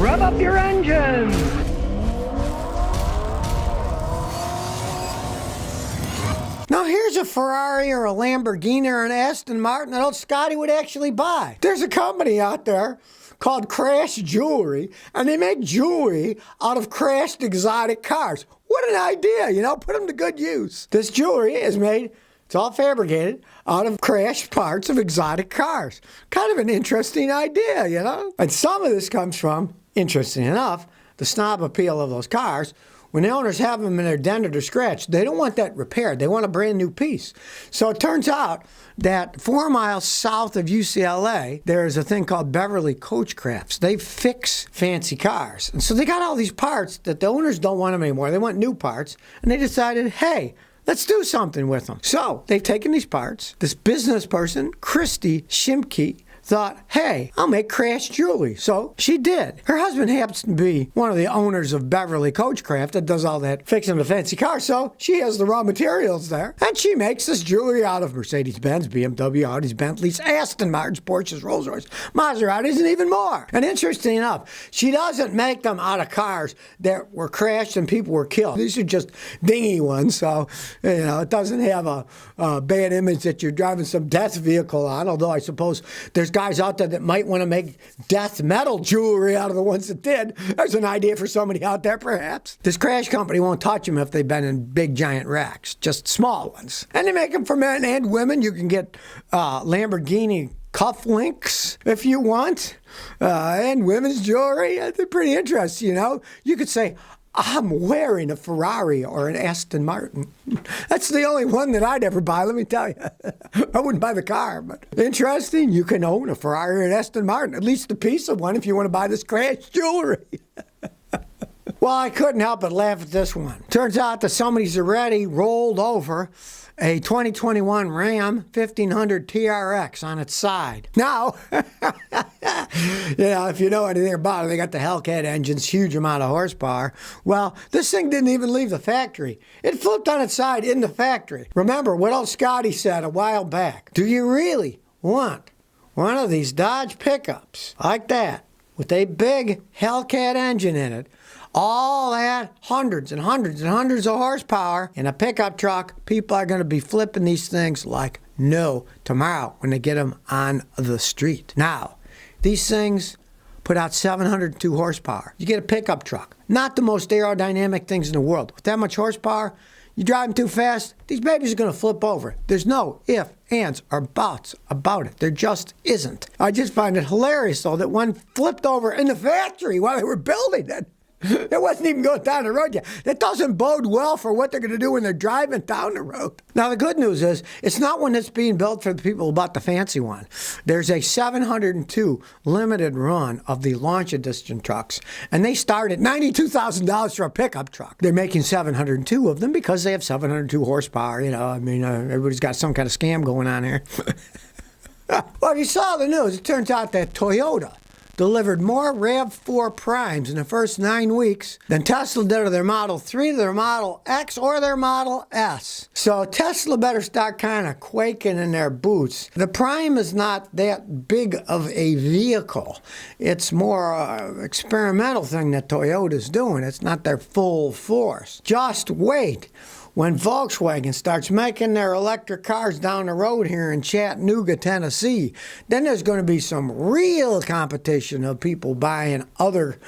Rev up your engines! Now here's a Ferrari or a Lamborghini or an Aston Martin that old Scotty would actually buy. There's a company out there called Crash Jewelry, and they make jewelry out of crashed exotic cars. What an idea, you know, put them to good use. This jewelry is made, it's all fabricated out of crashed parts of exotic cars. Kind of an interesting idea, you know? And some of this comes from, interesting enough, the snob appeal of those cars. When the owners have them and they're dented or scratched, they don't want that repaired. They want a brand new piece. So it turns out that 4 miles south of UCLA, there's a thing called Beverly Coachcrafts. They fix fancy cars. And so they got all these parts that the owners don't want them anymore. They want new parts. And they decided, hey, let's do something with them. So they've taken these parts. This business person, Christy Shimke, thought, hey, I'll make Crash Jewelry. So she did. Her husband happens to be one of the owners of Beverly Coachcraft that does all that fixing the fancy cars. So she has the raw materials there. And she makes this jewelry out of Mercedes-Benz, BMW, Audis, Bentleys, Aston Martins, Porsches, Rolls-Royce, Maseratis, and even more. And interesting enough, she doesn't make them out of cars that were crashed and people were killed. These are just dingy ones. So, you know, it doesn't have a bad image that you're driving some death vehicle on, although I suppose there's guys out there that might want to make death metal jewelry out of the ones that did. There's an idea for somebody out there, perhaps. This Crash company won't touch them if they've been in big, giant racks, just small ones. And they make them for men and women. You can get Lamborghini cufflinks if you want, and women's jewelry. They're pretty interesting, you know. You could say, I'm wearing a Ferrari or an Aston Martin. That's the only one that I'd ever buy, let me tell you. I wouldn't buy the car, but interesting. You can own a Ferrari or an Aston Martin, at least a piece of one if you want to buy this Crash jewelry. Well, I couldn't help but laugh at this one. Turns out that somebody's already rolled over a 2021 Ram 1500 TRX on its side. Now, you know, if you know anything about it, they got the Hellcat engines, huge amount of horsepower. Well, this thing didn't even leave the factory. It flipped on its side in the factory. Remember what old Scotty said a while back. Do you really want one of these Dodge pickups like that with a big Hellcat engine in it? All that hundreds and hundreds and hundreds of horsepower in a pickup truck. People are going to be flipping these things like no tomorrow when they get them on the street. Now, these things put out 702 horsepower. You get a pickup truck. Not the most aerodynamic things in the world. With that much horsepower, you drive them too fast, these babies are going to flip over. There's no ifs, ands, or buts about it. There just isn't. I just find it hilarious, though, that one flipped over in the factory while they were building it. It wasn't even going down the road yet. That doesn't bode well for what they're going to do when they're driving down the road. Now, the good news is, it's not one that's being built for the people who bought the fancy one. There's a 702 limited run of the launch edition trucks, and they start at $92,000 for a pickup truck. They're making 702 of them because they have 702 horsepower. You know, I mean, everybody's got some kind of scam going on here. Well, if you saw the news, it turns out that Toyota delivered more RAV4 Primes in the first 9 weeks than Tesla did of their Model 3, their Model X, or their Model S. So Tesla better start kind of quaking in their boots. The Prime is not that big of a vehicle. It's more an experimental thing that Toyota's doing. It's not their full force. Just wait. When Volkswagen starts making their electric cars down the road here in Chattanooga, Tennessee, then there's going to be some real competition of people buying other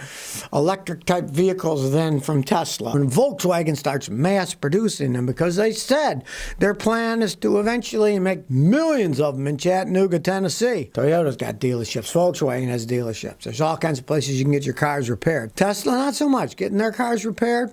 electric-type vehicles than from Tesla. When Volkswagen starts mass-producing them, because they said their plan is to eventually make millions of them in Chattanooga, Tennessee. Toyota's got dealerships. Volkswagen has dealerships. There's all kinds of places you can get your cars repaired. Tesla, not so much. Getting their cars repaired,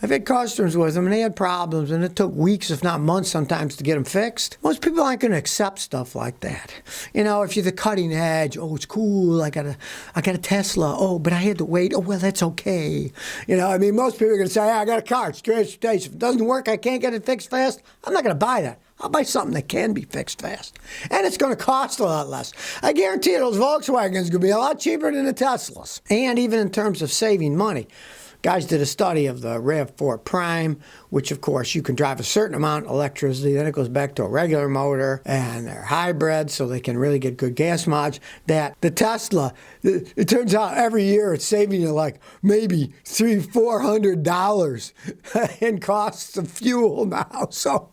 I've had customers with them, and they had problems, and it took weeks, if not months sometimes, to get them fixed. Most people aren't going to accept stuff like that. You know, if you're the cutting edge, oh, it's cool, I got a Tesla, oh, but I had to wait, oh, well, that's okay. You know, I mean, most people are going to say, hey, I got a car, it's transportation. If it doesn't work, I can't get it fixed fast, I'm not going to buy that. I'll buy something that can be fixed fast. And it's going to cost a lot less. I guarantee those Volkswagens are going to be a lot cheaper than the Teslas. And even in terms of saving money, Guys did a study of the RAV4 Prime, which of course you can drive a certain amount of electricity, then it goes back to a regular motor, and they're hybrid, so they can really get good gas mileage. That the Tesla, it turns out every year it's saving you like maybe $300-400 in costs of fuel now. So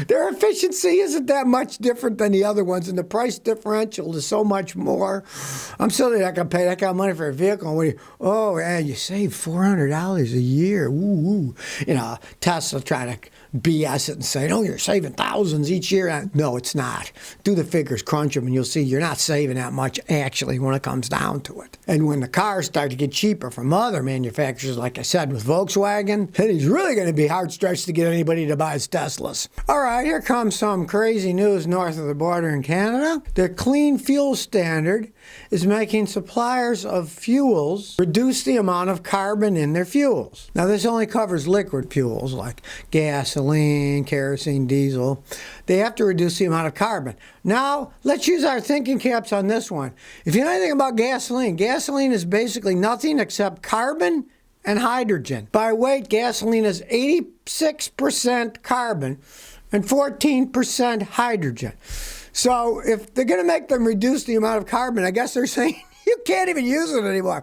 their efficiency isn't that much different than the other ones, and the price differential is so much more. I'm still not going to pay that kind of money for a vehicle. When you save $400 a year. Ooh. You know, Tesla trying to BS it and say, oh, you're saving thousands each year. No, it's not. Do the figures, crunch them, and you'll see you're not saving that much actually when it comes down to it. And when the cars start to get cheaper from other manufacturers, like I said, with Volkswagen, then he's really going to be hard-stretched to get anybody to buy his Teslas. All right, here comes some crazy news north of the border in Canada. The Clean Fuel Standard is making suppliers of fuels reduce the amount of carbon in their fuels. Now, this only covers liquid fuels like gasoline, kerosene, diesel. They have to reduce the amount of carbon. Now, let's use our thinking caps on this one. If you know anything about gasoline, gasoline is basically nothing except carbon and hydrogen. By weight, gasoline is 86% carbon and 14% hydrogen. So if they're going to make them reduce the amount of carbon, I guess they're saying you can't even use it anymore.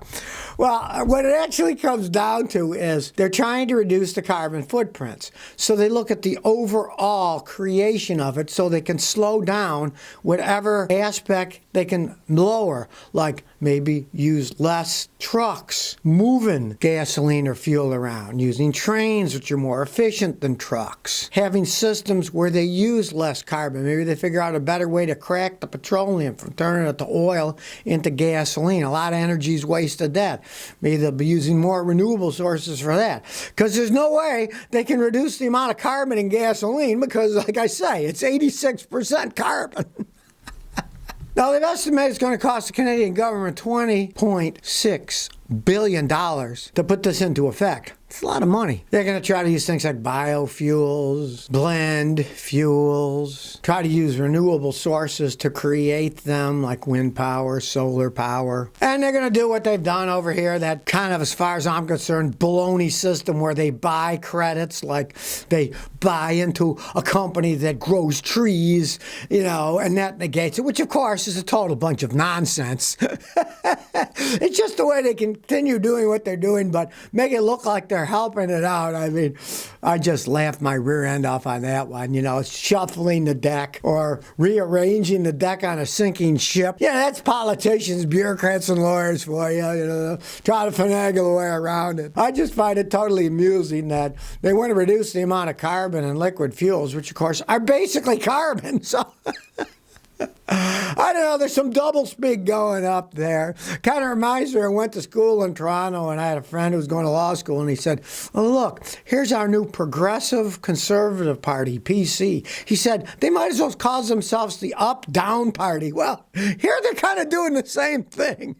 Well, what it actually comes down to is they're trying to reduce the carbon footprints. So they look at the overall creation of it so they can slow down whatever aspect they can lower, like maybe use less trucks moving gasoline or fuel around, using trains, which are more efficient than trucks, having systems where they use less carbon. Maybe they figure out a better way to crack the petroleum from turning it to oil into gasoline. A lot of energy is wasted that. Maybe they'll be using more renewable sources for that. Because there's no way they can reduce the amount of carbon in gasoline because, like I say, it's 86% carbon. Now, they've estimated it's going to cost the Canadian government $20.6 billion to put this into effect. It's a lot of money. They're going to try to use things like biofuels, blend fuels, try to use renewable sources to create them, like wind power, solar power. And they're going to do what they've done over here, that kind of, as far as I'm concerned, baloney system where they buy credits, like they buy into a company that grows trees, and that negates it, which of course is a total bunch of nonsense. It's just the way they continue doing what they're doing, but make it look like they're helping it out. I mean, I just laughed my rear end off on that one. Shuffling the deck or rearranging the deck on a sinking ship. Yeah, that's politicians, bureaucrats, and lawyers for you, try to finagle a way around it. I just find it totally amusing that they want to reduce the amount of carbon in liquid fuels, which of course are basically carbon. So I don't know, there's some doublespeak going up there. Kind of reminds me, I went to school in Toronto and I had a friend who was going to law school and he said, oh, look, here's our new Progressive Conservative Party, PC. He said, they might as well call themselves the Up-Down Party. Well, here they're kind of doing the same thing.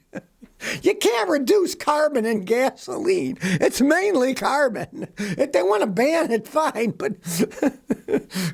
You can't reduce carbon in gasoline. It's mainly carbon. If they want to ban it, fine, but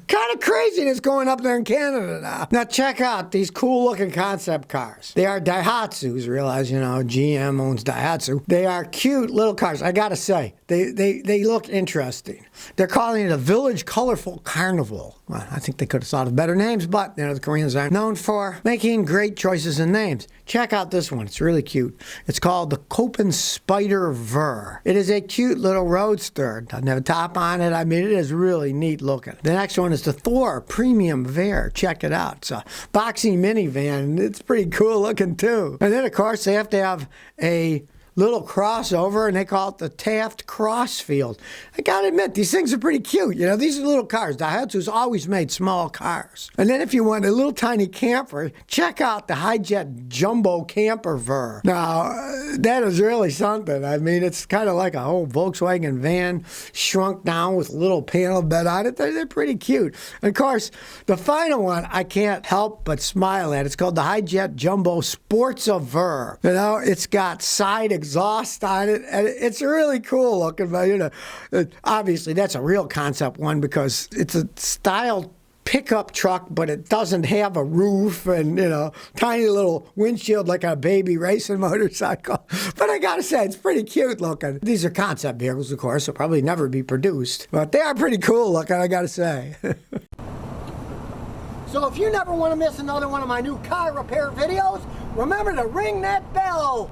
kind of craziness going up there in Canada now. Now check out these cool-looking concept cars. They are Daihatsus. Realize, GM owns Daihatsu. They are cute little cars. I gotta say, they look interesting. They're calling it a Village Colorful Carnival. Well, I think they could have thought of better names, but the Koreans are known for making great choices in names. Check out this one. It's really cute. It's called the Copen Spider Ver. It is a cute little roadster. It doesn't have a top on it. I mean, it is really neat looking. The next one is the Thor Premium Ver. Check it out. It's a boxy minivan. It's pretty cool looking too. And then, of course, they have to have a little crossover, and they call it the Taft Crossfield. I gotta admit, these things are pretty cute. These are little cars. Daihatsu's always made small cars. And then if you want a little tiny camper, check out the Hijet Jumbo Camper Ver. Now, that is really something. I mean, it's kind of like a whole Volkswagen van shrunk down with a little panel bed on it. They're pretty cute. And of course, the final one I can't help but smile at. It's called the Hijet Jumbo Sportsa Ver. It's got side exhaust on it, and it's really cool looking. But obviously that's a real concept one because it's a style pickup truck, but it doesn't have a roof and, you know, tiny little windshield like a baby racing motorcycle. But I gotta say, it's pretty cute looking. These are concept vehicles, of course, will probably never be produced. But they are pretty cool looking, I gotta say. So if you never want to miss another one of my new car repair videos, remember to ring that bell.